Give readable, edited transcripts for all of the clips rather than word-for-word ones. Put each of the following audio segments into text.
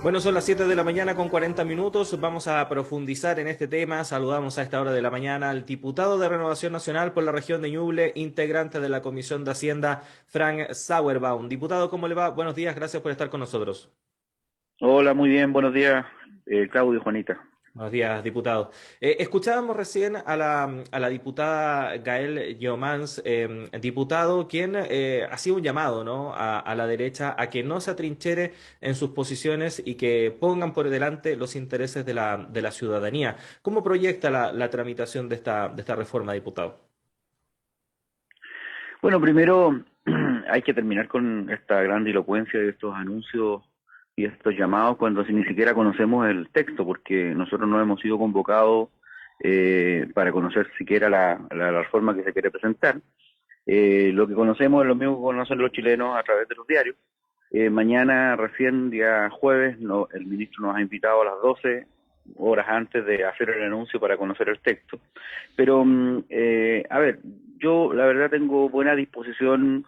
Bueno, son las 7 de la mañana con 40 minutos. Vamos a profundizar en este tema. Saludamos a esta hora de la mañana al diputado de Renovación Nacional por la región de Ñuble, integrante de la Comisión de Hacienda, Frank Sauerbaum. Diputado, ¿cómo le va? Buenos días, gracias por estar con nosotros. Hola, muy bien, buenos días, Claudio y Juanita. Buenos días, diputado. Escuchábamos recién a la diputada Gael Yeomans, diputado, quien hacía un llamado, ¿no? A la derecha a que no se atrinchere en sus posiciones y que pongan por delante los intereses de de la ciudadanía. ¿Cómo proyecta la tramitación de de esta reforma, diputado? Bueno, primero hay que terminar con esta grandilocuencia de estos anuncios y estos llamados cuando ni siquiera conocemos el texto, porque nosotros no hemos sido convocados para conocer siquiera la reforma que se quiere presentar. Lo que conocemos es lo mismo que conocen los chilenos a través de los diarios. Mañana, recién, día jueves, el ministro nos ha invitado a las 12 horas antes de hacer el anuncio para conocer el texto. Pero, a ver, yo la verdad tengo buena disposición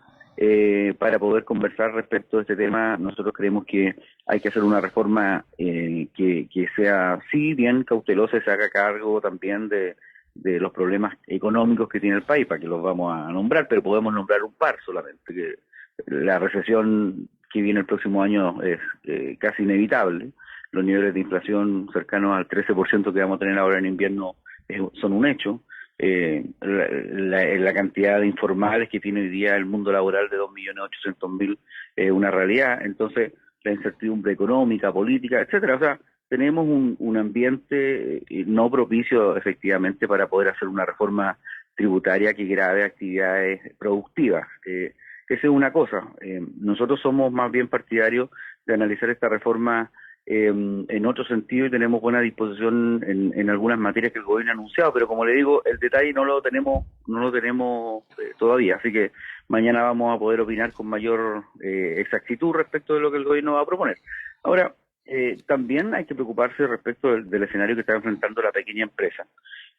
para poder conversar respecto a este tema. Nosotros creemos que hay que hacer una reforma que sea, sí, bien cautelosa y se haga cargo también de los problemas económicos que tiene el país, para que los vamos a nombrar, pero podemos nombrar un par solamente, que la recesión que viene el próximo año es casi inevitable. Los niveles de inflación cercanos al 13% que vamos a tener ahora en invierno son un hecho. La cantidad de informales que tiene hoy día el mundo laboral de 2.800.000 es una realidad. Entonces, la incertidumbre económica, política, etcétera. O sea, tenemos un ambiente no propicio efectivamente para poder hacer una reforma tributaria que grave actividades productivas. Esa es una cosa. Nosotros somos más bien partidarios de analizar esta reforma en otro sentido y tenemos buena disposición en algunas materias que el gobierno ha anunciado, pero como le digo, el detalle no lo tenemos todavía, así que mañana vamos a poder opinar con mayor exactitud respecto de lo que el gobierno va a proponer. Ahora, también hay que preocuparse respecto del escenario que está enfrentando la pequeña empresa.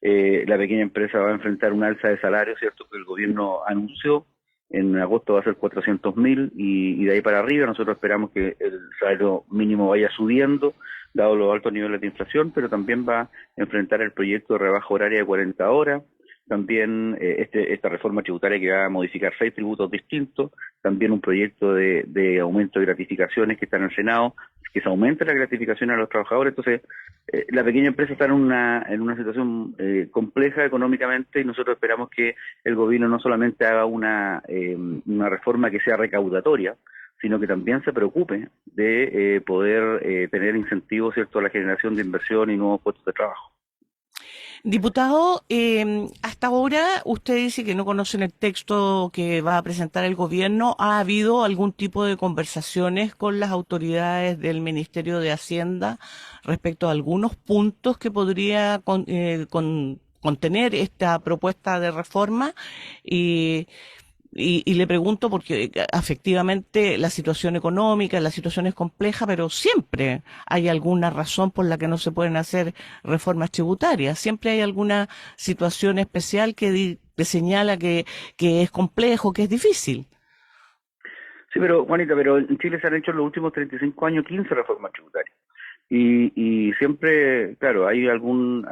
La pequeña empresa va a enfrentar un alza de salario, ¿cierto?, que el gobierno anunció. En agosto va a ser 400.000 y de ahí para arriba nosotros esperamos que el salario mínimo vaya subiendo, dado los altos niveles de inflación, pero también va a enfrentar el proyecto de rebaja horaria de 40 horas, también esta reforma tributaria que va a modificar 6 tributos distintos, también un proyecto de aumento de gratificaciones que está en el Senado, que se aumente la gratificación a los trabajadores. Entonces, la pequeña empresa está en una situación compleja económicamente y nosotros esperamos que el gobierno no solamente haga una reforma que sea recaudatoria, sino que también se preocupe de poder tener incentivos, ¿cierto?, a la generación de inversión y nuevos puestos de trabajo. Diputado, hasta ahora usted dice que no conocen el texto que va a presentar el gobierno. ¿Ha habido algún tipo de conversaciones con las autoridades del Ministerio de Hacienda respecto a algunos puntos que podría contener esta propuesta de reforma? Y y le pregunto porque efectivamente la situación económica, la situación es compleja, pero siempre hay alguna razón por la que no se pueden hacer reformas tributarias. Siempre hay alguna situación especial que señala que es complejo, que es difícil. Sí, pero Juanita, pero en Chile se han hecho en los últimos 35 años 15 reformas tributarias. Y siempre, claro, hay alguna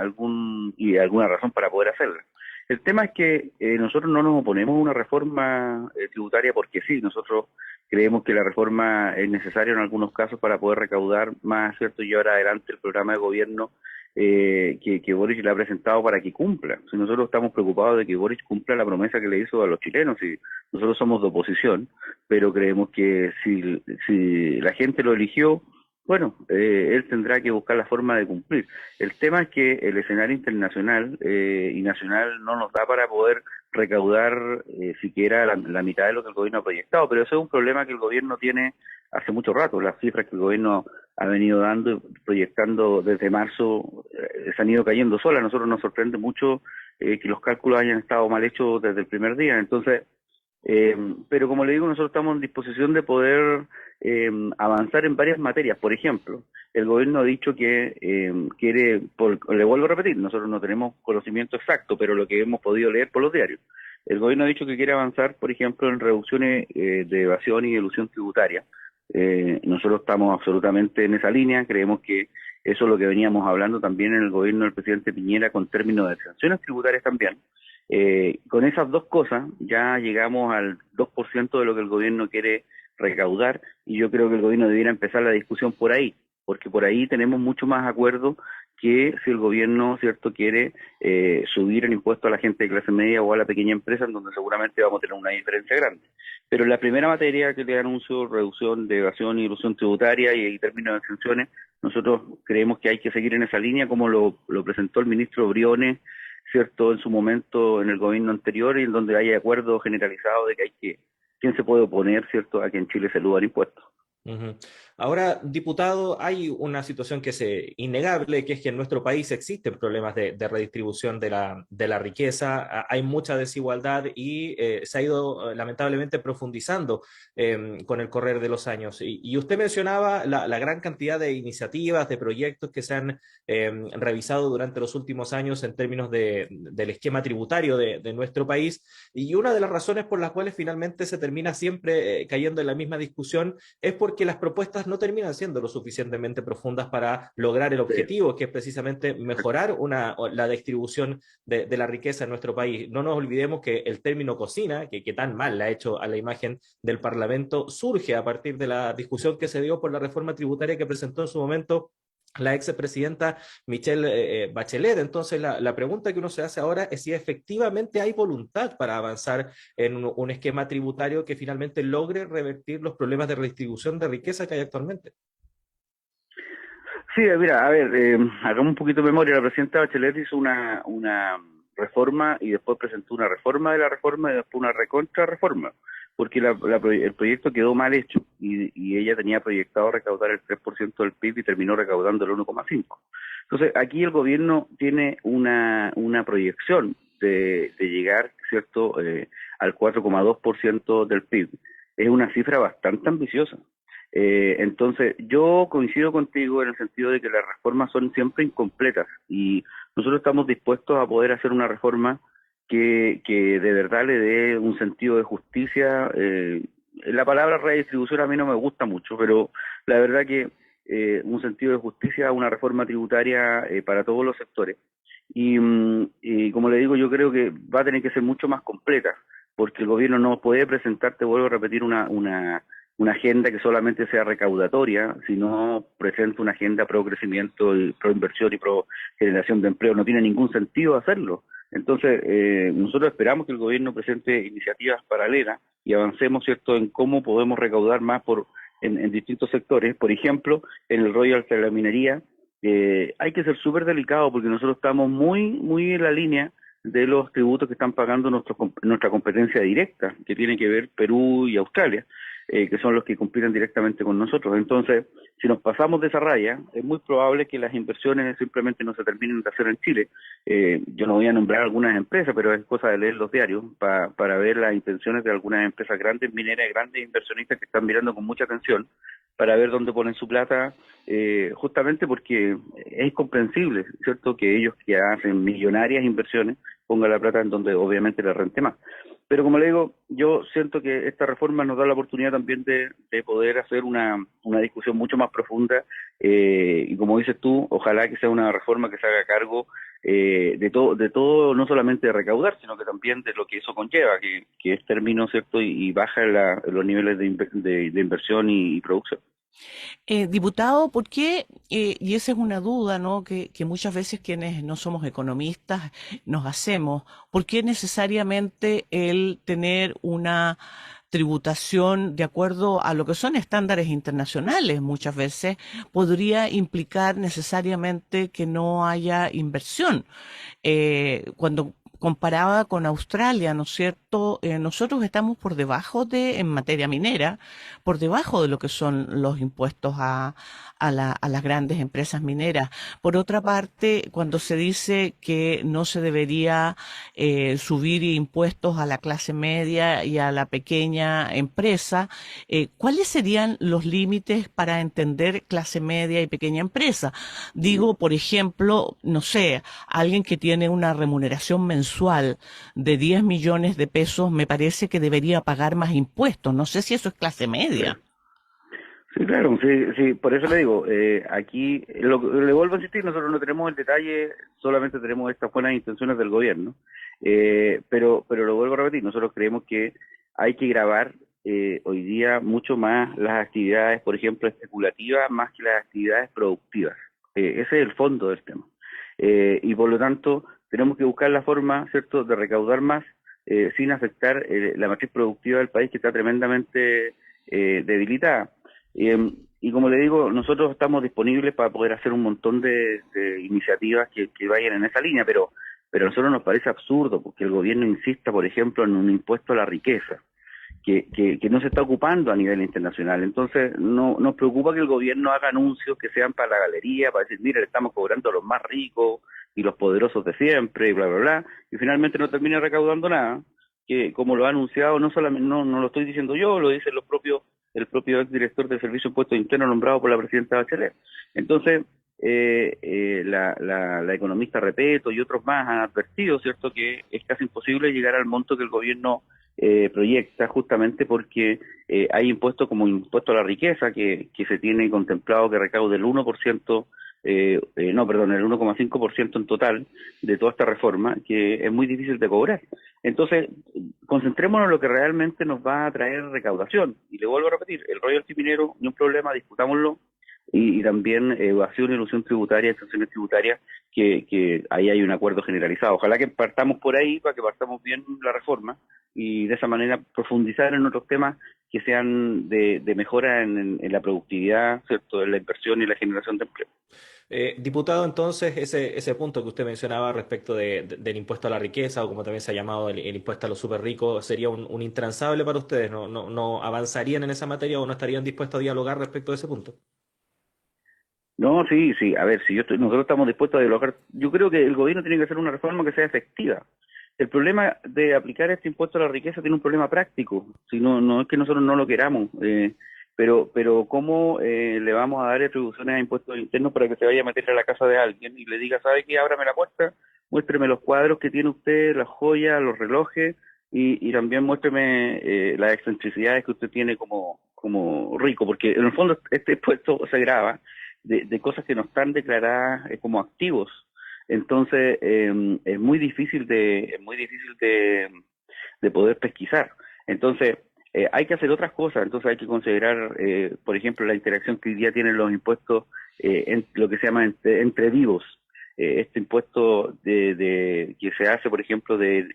razón para poder hacerla. El tema es que nosotros no nos oponemos a una reforma tributaria porque sí, nosotros creemos que la reforma es necesaria en algunos casos para poder recaudar más, ¿cierto?, y llevar adelante el programa de gobierno que Boric le ha presentado para que cumpla. Si nosotros estamos preocupados de que Boric cumpla la promesa que le hizo a los chilenos, y nosotros somos de oposición, pero creemos que si la gente lo eligió, bueno, él tendrá que buscar la forma de cumplir. El tema es que el escenario internacional y nacional no nos da para poder recaudar siquiera la mitad de lo que el gobierno ha proyectado, pero eso es un problema que el gobierno tiene hace mucho rato. Las cifras que el gobierno ha venido dando y proyectando desde marzo se han ido cayendo solas. A nosotros nos sorprende mucho que los cálculos hayan estado mal hechos desde el primer día. Entonces, pero como le digo, nosotros estamos en disposición de poder avanzar en varias materias. Por ejemplo, el gobierno ha dicho que le vuelvo a repetir, nosotros no tenemos conocimiento exacto, pero lo que hemos podido leer por los diarios, el gobierno ha dicho que quiere avanzar, por ejemplo, en reducciones de evasión y elusión tributaria, Nosotros estamos absolutamente en esa línea, creemos que eso es lo que veníamos hablando también en el gobierno del presidente Piñera con términos de sanciones tributarias también. Con esas dos cosas ya llegamos al 2% de lo que el gobierno quiere recaudar y yo creo que el gobierno debiera empezar la discusión por ahí, porque por ahí tenemos mucho más acuerdo que si el gobierno, cierto, quiere subir el impuesto a la gente de clase media o a la pequeña empresa, en donde seguramente vamos a tener una diferencia grande. Pero la primera materia que le anuncio, reducción de evasión y ilusión tributaria y términos de exenciones, nosotros creemos que hay que seguir en esa línea, como lo presentó el ministro Briones, cierto, en su momento en el gobierno anterior, y en donde hay acuerdo generalizado de que quién se puede oponer, cierto, a que en Chile se eludan impuestos. Ujú. Ahora, diputado, hay una situación que es innegable, que es que en nuestro país existen problemas de redistribución de la riqueza, hay mucha desigualdad y se ha ido lamentablemente profundizando con el correr de los años. Y usted mencionaba la gran cantidad de iniciativas, de proyectos que se han revisado durante los últimos años en términos del esquema tributario de nuestro país. Y una de las razones por las cuales finalmente se termina siempre cayendo en la misma discusión es porque las propuestas no terminan siendo lo suficientemente profundas para lograr el Sí. objetivo, que es precisamente mejorar la distribución de la riqueza en nuestro país. No nos olvidemos que el término cocina, que tan mal le ha hecho a la imagen del Parlamento, surge a partir de la discusión que se dio por la reforma tributaria que presentó en su momento la expresidenta Michelle Bachelet. Entonces, la pregunta que uno se hace ahora es si efectivamente hay voluntad para avanzar en un esquema tributario que finalmente logre revertir los problemas de redistribución de riqueza que hay actualmente. Sí, mira, a ver, hagamos un poquito de memoria. La presidenta Bachelet hizo una reforma y después presentó una reforma de la reforma y después una recontra reforma, porque el proyecto quedó mal hecho y ella tenía proyectado recaudar el 3% del PIB y terminó recaudando el 1,5%. Entonces, aquí el gobierno tiene una proyección de llegar, ¿cierto?, al 4,2% del PIB. Es una cifra bastante ambiciosa. Entonces, yo coincido contigo en el sentido de que las reformas son siempre incompletas y nosotros estamos dispuestos a poder hacer una reforma que de verdad le dé un sentido de justicia. La palabra redistribución a mí no me gusta mucho, pero la verdad que un sentido de justicia, una reforma tributaria para todos los sectores. Y como le digo, yo creo que va a tener que ser mucho más completa, porque el gobierno no puede presentar, te vuelvo a repetir, una agenda que solamente sea recaudatoria, sino presenta una agenda pro crecimiento, y pro inversión y pro generación de empleo. No tiene ningún sentido hacerlo. Entonces, nosotros esperamos que el gobierno presente iniciativas paralelas y avancemos, ¿cierto?, en cómo podemos recaudar más en distintos sectores. Por ejemplo, en el royalty de la minería, hay que ser súper delicado porque nosotros estamos muy en la línea de los tributos que están pagando nuestra competencia directa, que tiene que ver Perú y Australia, que son los que compiten directamente con nosotros. Entonces, si nos pasamos de esa raya, es muy probable que las inversiones simplemente no se terminen de hacer en Chile. Yo no voy a nombrar algunas empresas, pero es cosa de leer los diarios para ver las intenciones de algunas empresas grandes, mineras, grandes inversionistas que están mirando con mucha atención para ver dónde ponen su plata, justamente porque es comprensible, ¿cierto?, que ellos que hacen millonarias inversiones pongan la plata en donde obviamente les rente más. Pero como le digo, yo siento que esta reforma nos da la oportunidad también de poder hacer una discusión mucho más profunda y como dices tú, ojalá que sea una reforma que se haga cargo de todo, no solamente de recaudar, sino que también de lo que eso conlleva, que es término, ¿cierto?, y baja los niveles de inversión y producción. Diputado, ¿por qué? Y esa es una duda, ¿no? Que muchas veces quienes no somos economistas nos hacemos. ¿Por qué necesariamente el tener una tributación de acuerdo a lo que son estándares internacionales muchas veces podría implicar necesariamente que no haya inversión? Cuando comparaba con Australia, ¿no es cierto? Nosotros estamos por debajo en materia minera, por debajo de lo que son los impuestos a las grandes empresas mineras. Por otra parte, cuando se dice que no se debería subir impuestos a la clase media y a la pequeña empresa, ¿cuáles serían los límites para entender clase media y pequeña empresa? Digo, por ejemplo, no sé, alguien que tiene una remuneración mensual de 10 millones de pesos, me parece que debería pagar más impuestos. No sé si eso es clase media. Sí, claro, sí, sí, por eso le digo, aquí, le vuelvo a insistir, nosotros no tenemos el detalle, solamente tenemos estas buenas intenciones del gobierno, pero lo vuelvo a repetir, nosotros creemos que hay que grabar hoy día mucho más las actividades, por ejemplo, especulativas, más que las actividades productivas. Ese es el fondo del tema. Y por lo tanto, tenemos que buscar la forma, ¿cierto?, de recaudar más sin afectar la matriz productiva del país, que está tremendamente debilitada. Y como le digo, nosotros estamos disponibles para poder hacer un montón de iniciativas que vayan en esa línea, pero a nosotros nos parece absurdo porque el gobierno insista, por ejemplo, en un impuesto a la riqueza, que no se está ocupando a nivel internacional. Entonces, no nos preocupa que el gobierno haga anuncios que sean para la galería, para decir, mire, le estamos cobrando a los más ricos y los poderosos de siempre, y bla, bla, bla, y finalmente no termina recaudando nada, que como lo ha anunciado, no solamente, no lo estoy diciendo yo, lo dice el propio exdirector del Servicio de Impuestos Internos nombrado por la presidenta Bachelet. Entonces, la economista Repeto y otros más han advertido, ¿cierto?, que es casi imposible llegar al monto que el gobierno proyecta, justamente porque hay impuestos como impuesto a la riqueza que se tiene contemplado que recaude el 1%, no, perdón, el 1,5% en total de toda esta reforma, que es muy difícil de cobrar. Entonces, concentrémonos en lo que realmente nos va a traer recaudación. Y le vuelvo a repetir, el royalty minero, ni un problema, discutámoslo, y también evasión, ilusión tributaria, exenciones tributarias, que ahí hay un acuerdo generalizado. Ojalá que partamos por ahí, para que partamos bien la reforma, y de esa manera profundizar en otros temas que sean de mejora en la productividad, ¿cierto?, en la inversión y la generación de empleo. Diputado, entonces, ese punto que usted mencionaba respecto del impuesto a la riqueza, o como también se ha llamado el impuesto a los súper ricos, ¿sería un intransable para ustedes? ¿No avanzarían en esa materia o no estarían dispuestos a dialogar respecto de ese punto? No, sí, sí, a ver, si nosotros estamos dispuestos a dialogar, yo creo que el gobierno tiene que hacer una reforma que sea efectiva. El problema de aplicar este impuesto a la riqueza tiene un problema práctico, si no es que nosotros no lo queramos, pero ¿cómo le vamos a dar atribuciones a impuestos internos para que se vaya a meter a la casa de alguien y le diga, ¿sabe qué? Ábrame la puerta, muéstreme los cuadros que tiene usted, las joyas, los relojes, y también muéstreme las excentricidades que usted tiene como rico, porque en el fondo este impuesto se grava de cosas que no están declaradas como activos. Entonces es muy difícil de poder pesquisar. Entonces hay que hacer otras cosas. Entonces hay que considerar, por ejemplo, la interacción que hoy día tienen los impuestos en lo que se llama entre vivos. Este impuesto que se hace, por ejemplo, de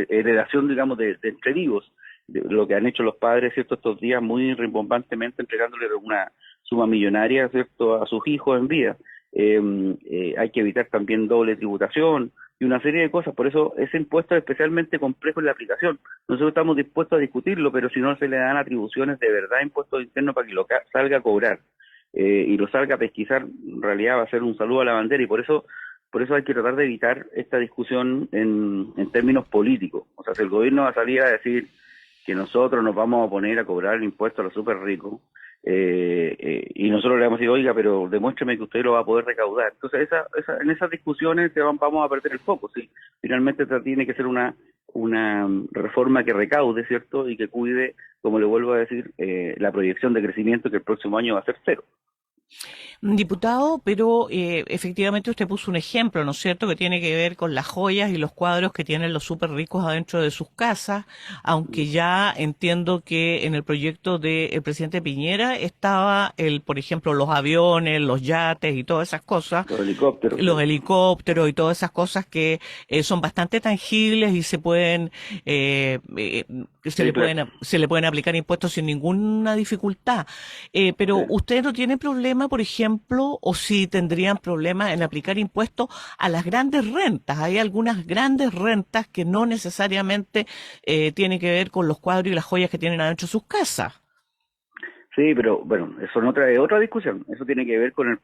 heredación, digamos, de entre vivos, de lo que han hecho los padres, ¿cierto?, estos días muy rimbombantemente entregándole una suma millonaria, ¿cierto?, a sus hijos en vida. Hay que evitar también doble tributación y una serie de cosas. Por eso ese impuesto es especialmente complejo en la aplicación. Nosotros estamos dispuestos a discutirlo, pero si no se le dan atribuciones de verdad a impuestos internos para que lo salga a cobrar y lo salga a pesquisar, en realidad va a ser un saludo a la bandera, y por eso hay que tratar de evitar esta discusión en términos políticos. O sea, si el gobierno va a salir a decir que nosotros nos vamos a poner a cobrar el impuesto a los súper ricos, y nosotros le vamos a decir, oiga, pero demuéstreme que usted lo va a poder recaudar. Entonces, en esas discusiones vamos a perder el foco. ¿Sí? Finalmente, esta tiene que ser una reforma que recaude, ¿cierto? Y que cuide, como le vuelvo a decir, la proyección de crecimiento, que el próximo año va a ser cero. Diputado, pero efectivamente usted puso un ejemplo, ¿no es cierto?, que tiene que ver con las joyas y los cuadros que tienen los súper ricos adentro de sus casas, aunque ya entiendo que en el proyecto del presidente Piñera estaba por ejemplo, los aviones, los yates y todas esas cosas, Los helicópteros y todas esas cosas que son bastante tangibles y se pueden, sí, claro. se le pueden aplicar impuestos sin ninguna dificultad. Pero Sí. usted no tiene problema, por ejemplo, o si tendrían problema en aplicar impuestos a las grandes rentas. Hay algunas grandes rentas que no necesariamente tienen que ver con los cuadros y las joyas que tienen adentro de sus casas. Sí, pero bueno, eso no trae otra discusión. Eso tiene que ver con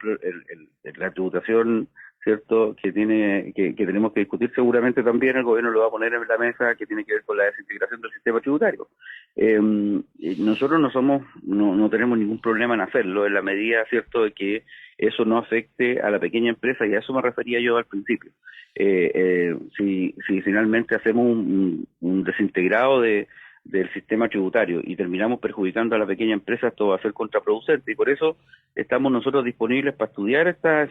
la tributación, ¿cierto?, que tenemos que discutir seguramente también. El gobierno lo va a poner en la mesa, que tiene que ver con la desintegración del sistema tributario. Nosotros no tenemos ningún problema en hacerlo, en la medida, ¿cierto?, de que eso no afecte a la pequeña empresa, y a eso me refería yo al principio. Si finalmente hacemos un desintegrado de del sistema tributario y terminamos perjudicando a la pequeña empresa, esto va a ser contraproducente, y por eso estamos nosotros disponibles para estudiar esta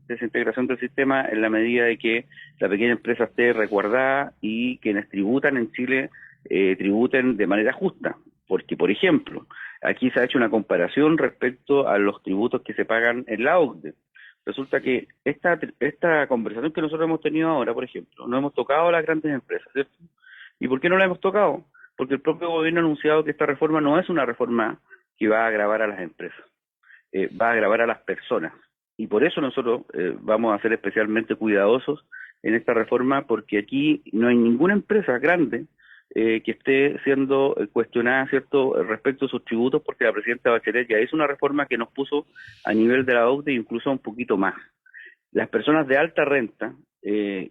desintegración del sistema en la medida de que la pequeña empresa esté resguardada y quienes tributan en Chile tributen de manera justa. Porque, por ejemplo, aquí se ha hecho una comparación respecto a los tributos que se pagan en la OCDE. Resulta que esta conversación que nosotros hemos tenido ahora, por ejemplo, no hemos tocado a las grandes empresas, ¿cierto? ¿Y por qué no la hemos tocado? Porque el propio gobierno ha anunciado que esta reforma no es una reforma que va a agravar a las empresas, va a agravar a las personas. Y por eso nosotros vamos a ser especialmente cuidadosos en esta reforma, porque aquí no hay ninguna empresa grande que esté siendo cuestionada, ¿cierto?, respecto a sus tributos, porque la presidenta Bachelet ya hizo una reforma que nos puso a nivel de la OCDE, incluso un poquito más. Las personas de alta renta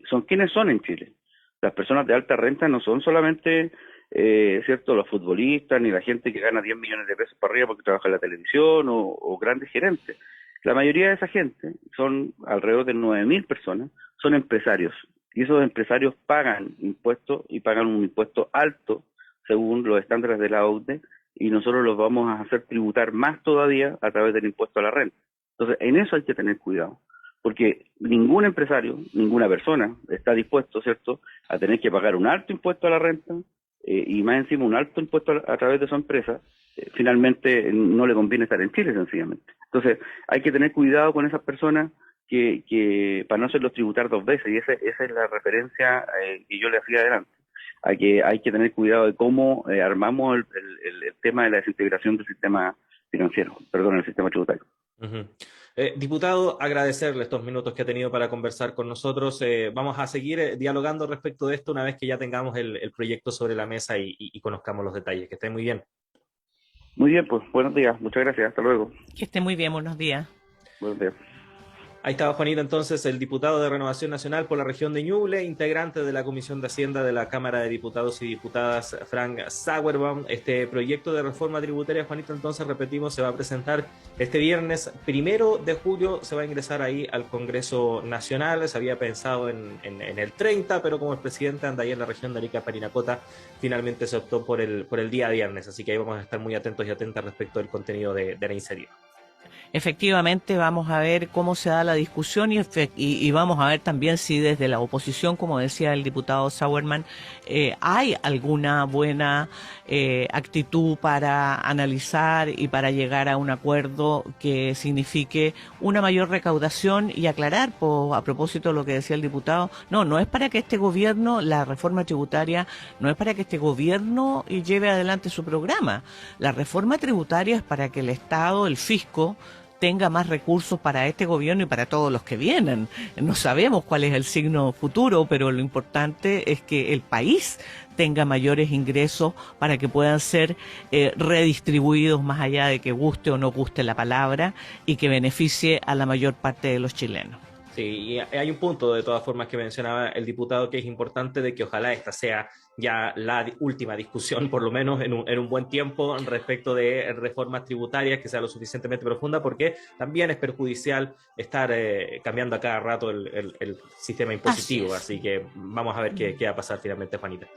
son quienes son en Chile. Las personas de alta renta no son solamente, ¿cierto?, los futbolistas ni la gente que gana 10 millones de pesos para arriba porque trabaja en la televisión o grandes gerentes. La mayoría de esa gente, son alrededor de 9.000 personas, son empresarios. Y esos empresarios pagan impuestos y pagan un impuesto alto según los estándares de la OCDE, y nosotros los vamos a hacer tributar más todavía a través del impuesto a la renta. Entonces, en eso hay que tener cuidado, porque ningún empresario, ninguna persona está dispuesto, ¿cierto?, a tener que pagar un alto impuesto a la renta y más encima un alto impuesto a través de su empresa. Finalmente no le conviene estar en Chile, sencillamente. Entonces, hay que tener cuidado con esas personas que para no hacerlos tributar dos veces, y esa es la referencia que yo le hacía adelante, a que hay que tener cuidado de cómo armamos el tema de la desintegración del sistema financiero, perdón, el sistema tributario. Uh-huh. Diputado, agradecerle estos minutos que ha tenido para conversar con nosotros. Vamos a seguir dialogando respecto de esto una vez que ya tengamos el proyecto sobre la mesa y conozcamos los detalles. Que esté muy bien. Muy bien, pues buenos días, muchas gracias, hasta luego. Que esté muy bien, buenos días. Buenos días. Ahí estaba Juanito, entonces, el diputado de Renovación Nacional por la región de Ñuble, integrante de la Comisión de Hacienda de la Cámara de Diputados y Diputadas, Frank Sauerbaum. Este proyecto de reforma tributaria, Juanito, entonces, repetimos, se va a presentar este viernes 1 de julio, se va a ingresar ahí al Congreso Nacional. Se había pensado en el 30, pero como el presidente anda ahí en la región de Arica, Parinacota, finalmente se optó por el día viernes, así que ahí vamos a estar muy atentos y atentas respecto del contenido de la iniciativa. Efectivamente, vamos a ver cómo se da la discusión y vamos a ver también si desde la oposición, como decía el diputado Sauerman, hay alguna buena actitud para analizar y para llegar a un acuerdo que signifique una mayor recaudación y aclarar, a propósito de lo que decía el diputado, no es para que este gobierno, la reforma tributaria, no es para que este gobierno lleve adelante su programa. La reforma tributaria es para que el Estado, el fisco, tenga más recursos para este gobierno y para todos los que vienen. No sabemos cuál es el signo futuro, pero lo importante es que el país tenga mayores ingresos para que puedan ser redistribuidos más allá de que guste o no guste la palabra y que beneficie a la mayor parte de los chilenos. Sí, y hay un punto de todas formas que mencionaba el diputado que es importante, de que ojalá esta sea ya la última discusión, por lo menos en un buen tiempo, respecto de reformas tributarias, que sea lo suficientemente profunda, porque también es perjudicial estar cambiando a cada rato el sistema impositivo. Así que vamos a ver qué va a pasar finalmente, Juanita.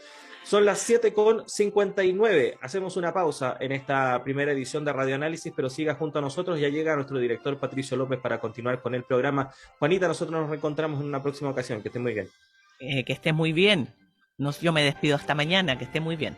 Son las 7:59. Hacemos una pausa en esta primera edición de Radioanálisis, pero siga junto a nosotros. Ya llega nuestro director Patricio López para continuar con el programa. Juanita, nosotros nos reencontramos en una próxima ocasión. Que esté muy bien. Que esté muy bien. Yo me despido hasta mañana. Que esté muy bien.